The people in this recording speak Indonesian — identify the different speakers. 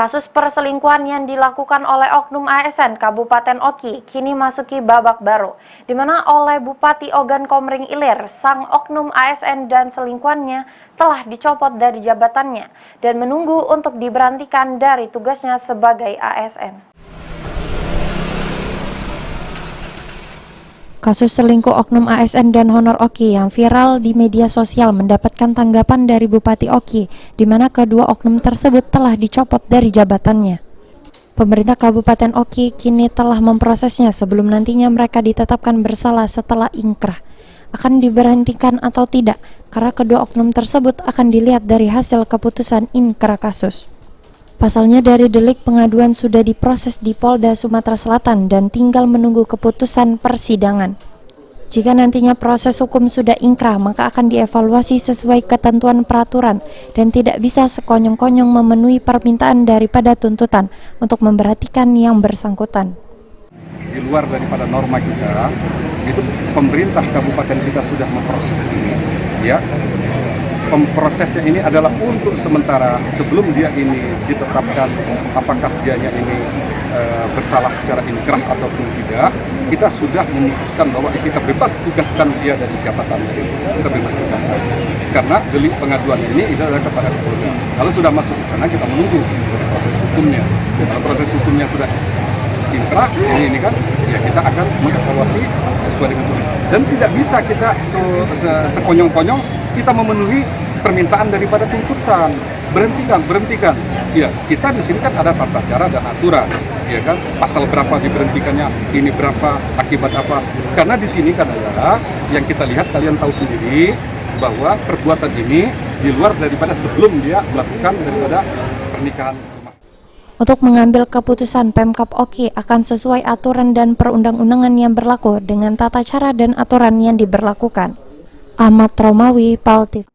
Speaker 1: Kasus perselingkuhan yang dilakukan oleh oknum ASN Kabupaten Oki kini masuki babak baru, di mana oleh Bupati Ogan Komering Ilir, sang oknum ASN dan selingkuhannya telah dicopot dari jabatannya dan menunggu untuk diberhentikan dari tugasnya sebagai ASN. Kasus selingkuh oknum ASN dan Honor Oki yang viral di media sosial mendapatkan tanggapan dari Bupati Oki, di mana kedua oknum tersebut telah dicopot dari jabatannya. Pemerintah Kabupaten Oki kini telah memprosesnya sebelum nantinya mereka ditetapkan bersalah setelah ingkrah. Akan diberhentikan atau tidak, karena kedua oknum tersebut akan dilihat dari hasil keputusan ingkrah kasus. Pasalnya dari delik pengaduan sudah diproses di Polda Sumatera Selatan dan tinggal menunggu keputusan persidangan. Jika nantinya proses hukum sudah ingkrah, maka akan dievaluasi sesuai ketentuan peraturan dan tidak bisa sekonyong-konyong memenuhi permintaan daripada tuntutan untuk memperhatikan yang bersangkutan.
Speaker 2: Di luar daripada norma kita, itu pemerintah kabupaten kita sudah memproses ini, ya. Prosesnya ini adalah untuk sementara sebelum dia ini ditetapkan apakah dianya ini bersalah secara inkrah ataupun tidak, kita sudah memutuskan bahwa kita bebas tugaskan dia dari jabatan kita bebas tugaskan karena delik pengaduan ini adalah kepada Polda. Kalau sudah masuk ke sana kita menunggu proses hukumnya. Kalau proses hukumnya sudah inkrah ini kan ya kita akan mengevaluasi sesuai dengan itu dan tidak bisa kita sekonyong-konyong kita memenuhi permintaan daripada tuntutan. Berhentikan ya, kita di sini kan ada tata cara dan aturan, ya kan, pasal berapa diberhentikannya, ini berapa, akibat apa. Karena di sini kan adalah yang kita lihat, kalian tahu sendiri bahwa perbuatan ini di luar daripada sebelum dia melakukan daripada pernikahan.
Speaker 1: Untuk mengambil keputusan, Pemkab Oki akan sesuai aturan dan perundang-undangan yang berlaku dengan tata cara dan aturan yang diberlakukan. Ahmad Romawi, PAL TV.